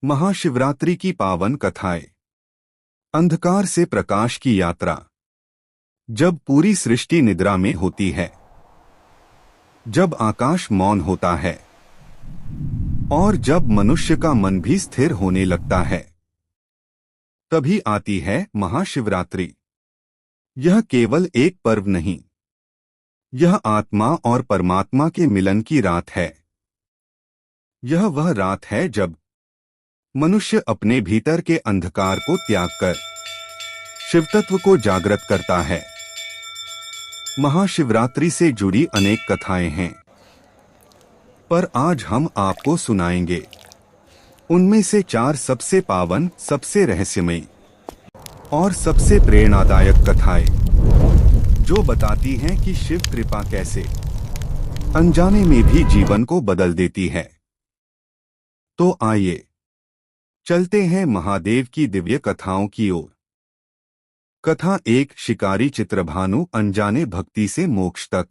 महाशिवरात्रि की पावन कथाएं। अंधकार से प्रकाश की यात्रा। जब पूरी सृष्टि निद्रा में होती है, जब आकाश मौन होता है और जब मनुष्य का मन भी स्थिर होने लगता है, तभी आती है महाशिवरात्रि। यह केवल एक पर्व नहीं, यह आत्मा और परमात्मा के मिलन की रात है। यह वह रात है जब मनुष्य अपने भीतर के अंधकार को त्याग कर शिवतत्व को जागृत करता है। महाशिवरात्रि से जुड़ी अनेक कथाएं हैं, पर आज हम आपको सुनाएंगे उनमें से 4 सबसे पावन, सबसे रहस्यमयी और सबसे प्रेरणादायक कथाएं, जो बताती हैं कि शिव कृपा कैसे अनजाने में भी जीवन को बदल देती है। तो आइए चलते हैं महादेव की दिव्य कथाओं की ओर। कथा 1। शिकारी चित्रभानु अनजाने भक्ति से मोक्ष तक।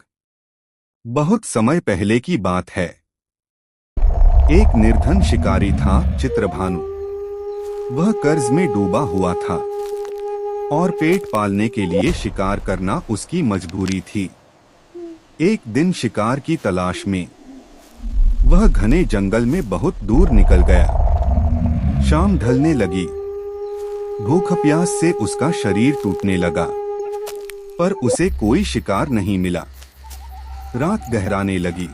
बहुत समय पहले की बात है। एक निर्धन शिकारी था, चित्रभानु। वह कर्ज में डूबा हुआ था और पेट पालने के लिए शिकार करना उसकी मजबूरी थी। एक दिन शिकार की तलाश में वह घने जंगल में बहुत दूर निकल गया। शाम ढलने लगी। भूख प्यास से उसका शरीर टूटने लगा, पर उसे कोई शिकार नहीं मिला। रात गहराने लगी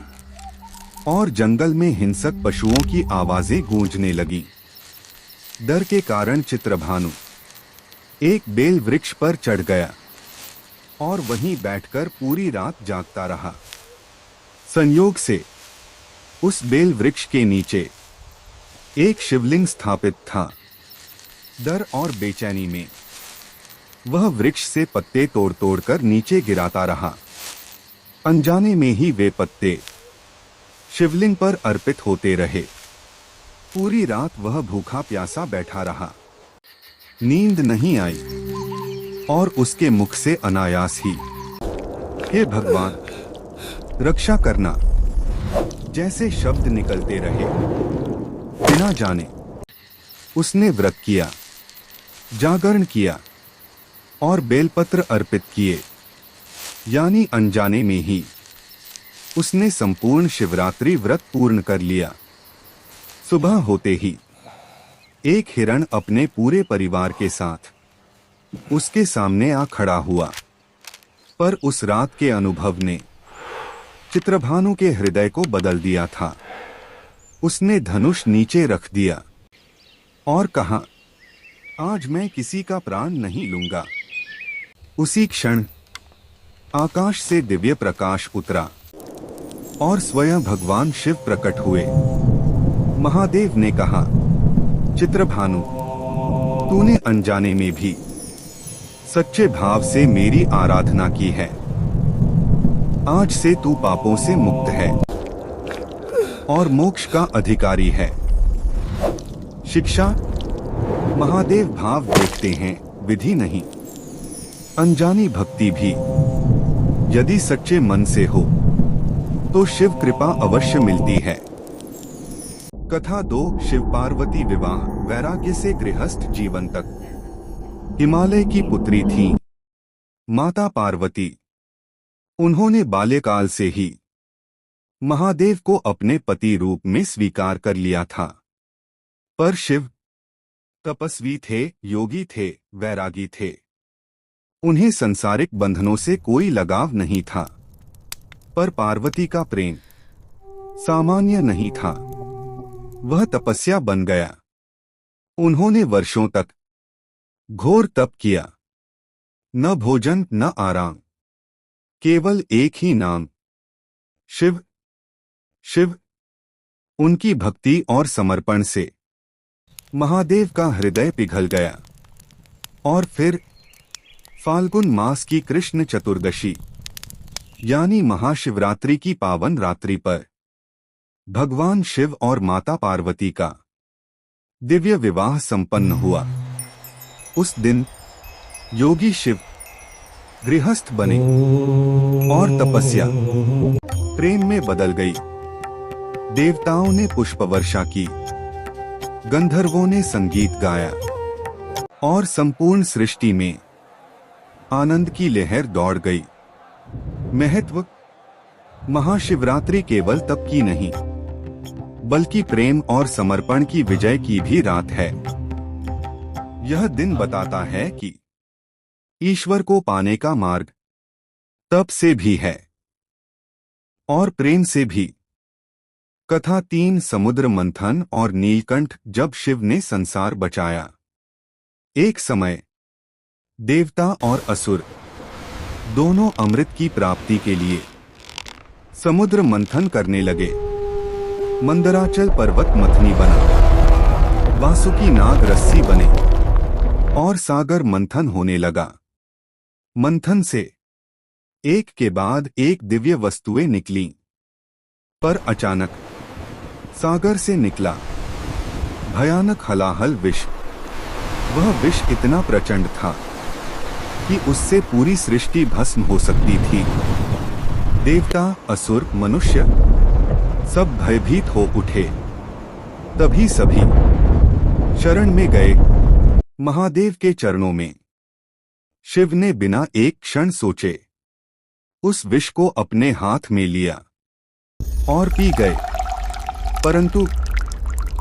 और जंगल में हिंसक पशुओं की आवाजें गूंजने लगी। डर के कारण चित्रभानु एक बेल वृक्ष पर चढ़ गया और वहीं बैठकर पूरी रात जागता रहा। संयोग से उस बेल वृक्ष के नीचे एक शिवलिंग स्थापित था। डर और बेचैनी में वह वृक्ष से पत्ते तोड़ तोड़ कर नीचे गिराता रहा। अनजाने में ही वे पत्ते शिवलिंग पर अर्पित होते रहे। पूरी रात वह भूखा प्यासा बैठा रहा। नींद नहीं आई और उसके मुख से अनायास ही हे भगवान, रक्षा करना जैसे शब्द निकलते रहे। बिना जाने उसने व्रत किया, जागरण किया और बेलपत्र अर्पित किए। यानी अनजाने में ही उसने संपूर्ण शिवरात्रि व्रत पूर्ण कर लिया। सुबह होते ही एक हिरण अपने पूरे परिवार के साथ उसके सामने आ खड़ा हुआ। पर उस रात के अनुभव ने चित्रभानु के हृदय को बदल दिया था। उसने धनुष नीचे रख दिया और कहा, आज मैं किसी का प्राण नहीं लूंगा। उसी क्षण आकाश से दिव्य प्रकाश उतरा और स्वयं भगवान शिव प्रकट हुए। महादेव ने कहा, चित्रभानु, तूने अनजाने में भी सच्चे भाव से मेरी आराधना की है। आज से तू पापों से मुक्त है और मोक्ष का अधिकारी है। शिक्षा। महादेव भाव देखते हैं, विधि नहीं। अनजानी भक्ति भी यदि सच्चे मन से हो तो शिव कृपा अवश्य मिलती है। कथा 2। शिव पार्वती विवाह वैराग्य से गृहस्थ जीवन तक। हिमालय की पुत्री थी माता पार्वती। उन्होंने बाल्यकाल से ही महादेव को अपने पति रूप में स्वीकार कर लिया था। पर शिव तपस्वी थे, योगी थे, वैरागी थे। उन्हें संसारिक बंधनों से कोई लगाव नहीं था। पर पार्वती का प्रेम सामान्य नहीं था। वह तपस्या बन गया। उन्होंने वर्षों तक घोर तप किया। न भोजन न आराम, केवल एक ही नाम, शिव शिव। उनकी भक्ति और समर्पण से महादेव का हृदय पिघल गया। और फिर फाल्गुन मास की कृष्ण चतुर्दशी यानी महाशिवरात्रि की पावन रात्रि पर भगवान शिव और माता पार्वती का दिव्य विवाह संपन्न हुआ। उस दिन योगी शिव गृहस्थ बने और तपस्या प्रेम में बदल गई। देवताओं ने पुष्प वर्षा की, गंधर्वों ने संगीत गाया और संपूर्ण सृष्टि में आनंद की लहर दौड़ गई। महत्व: महाशिवरात्रि केवल तप की नहीं, बल्कि प्रेम और समर्पण की विजय की भी रात है। यह दिन बताता है कि ईश्वर को पाने का मार्ग तप से भी है और प्रेम से भी। कथा 3 समुद्र मंथन और नीलकंठ। जब शिव ने संसार बचाया, एक समय देवता और असुर दोनों अमृत की प्राप्ति के लिए समुद्र मंथन करने लगे। मंदराचल पर्वत मथनी बना, वासुकी नाग रस्सी बने और सागर मंथन होने लगा। मंथन से एक के बाद एक दिव्य वस्तुएं निकलीं, पर अचानक सागर से निकला भयानक हलाहल विष। वह विष इतना प्रचंड था कि उससे पूरी सृष्टि भस्म हो सकती थी। देवता, असुर, मनुष्य सब भयभीत हो उठे। तभी सभी शरण में गए महादेव के चरणों में। शिव ने बिना एक क्षण सोचे उस विष को अपने हाथ में लिया और पी गए, परंतु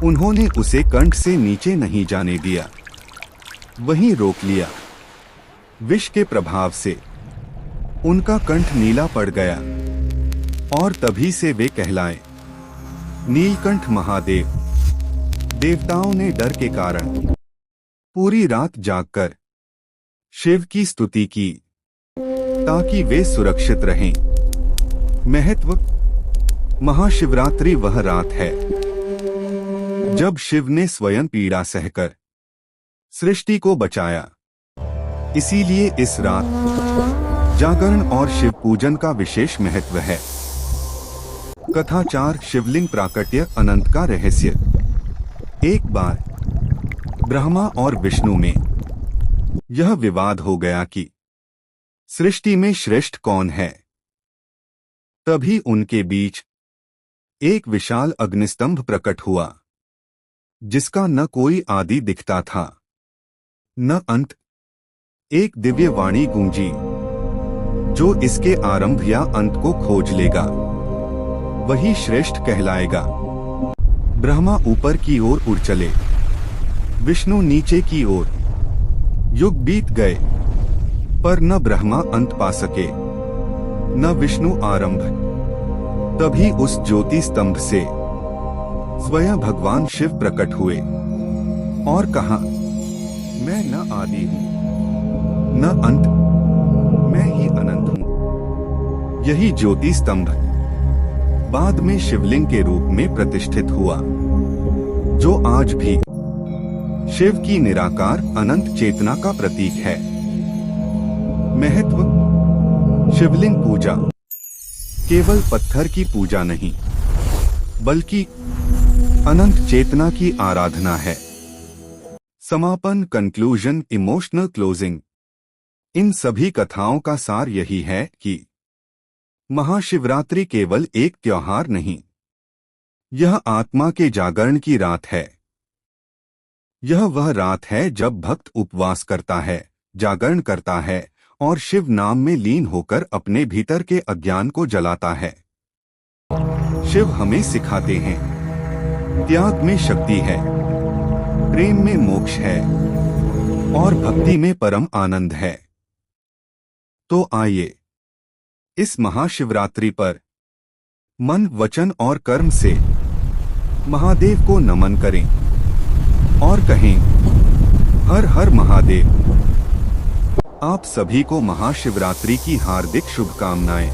उन्होंने उसे कंठ से नीचे नहीं जाने दिया, वहीं रोक लिया। विष के प्रभाव से उनका कंठ नीला पड़ गया और तभी से वे कहलाए नीलकंठ महादेव। देवताओं ने डर के कारण पूरी रात जागकर शिव की स्तुति की ताकि वे सुरक्षित रहें। महत्व: महाशिवरात्रि वह रात है जब शिव ने स्वयं पीड़ा सहकर सृष्टि को बचाया। इसीलिए इस रात जागरण और शिव पूजन का विशेष महत्व है। कथा 4 शिवलिंग प्राकट्य अनंत का रहस्य। एक बार ब्रह्मा और विष्णु में यह विवाद हो गया कि सृष्टि में श्रेष्ठ कौन है। तभी उनके बीच एक विशाल अग्निस्तंभ प्रकट हुआ, जिसका न कोई आदि दिखता था न अंत। एक दिव्य वाणी गूंजी, जो इसके आरंभ या अंत को खोज लेगा वही श्रेष्ठ कहलाएगा। ब्रह्मा ऊपर की ओर उड़ चले, विष्णु नीचे की ओर। युग बीत गए, पर न ब्रह्मा अंत पा सके न विष्णु आरंभ। तभी उस ज्योति स्तंभ से स्वयं भगवान शिव प्रकट हुए और कहा, मैं न आदि हूं न अंत, मैं ही अनंत हूं। यही ज्योति स्तंभ बाद में शिवलिंग के रूप में प्रतिष्ठित हुआ, जो आज भी शिव की निराकार अनंत चेतना का प्रतीक है। महत्व: शिवलिंग पूजा केवल पत्थर की पूजा नहीं, बल्कि अनंत चेतना की आराधना है। समापन, कंक्लूजन, इमोशनल क्लोजिंग। इन सभी कथाओं का सार यही है कि महाशिवरात्रि केवल एक त्योहार नहीं, यह आत्मा के जागरण की रात है। यह वह रात है जब भक्त उपवास करता है, जागरण करता है और शिव नाम में लीन होकर अपने भीतर के अज्ञान को जलाता है। शिव हमें सिखाते हैं, त्याग में शक्ति है, प्रेम में मोक्ष है और भक्ति में परम आनंद है। तो आइए इस महाशिवरात्रि पर मन, वचन और कर्म से महादेव को नमन करें और कहें, हर हर महादेव। आप सभी को महाशिवरात्रि की हार्दिक शुभकामनाएं।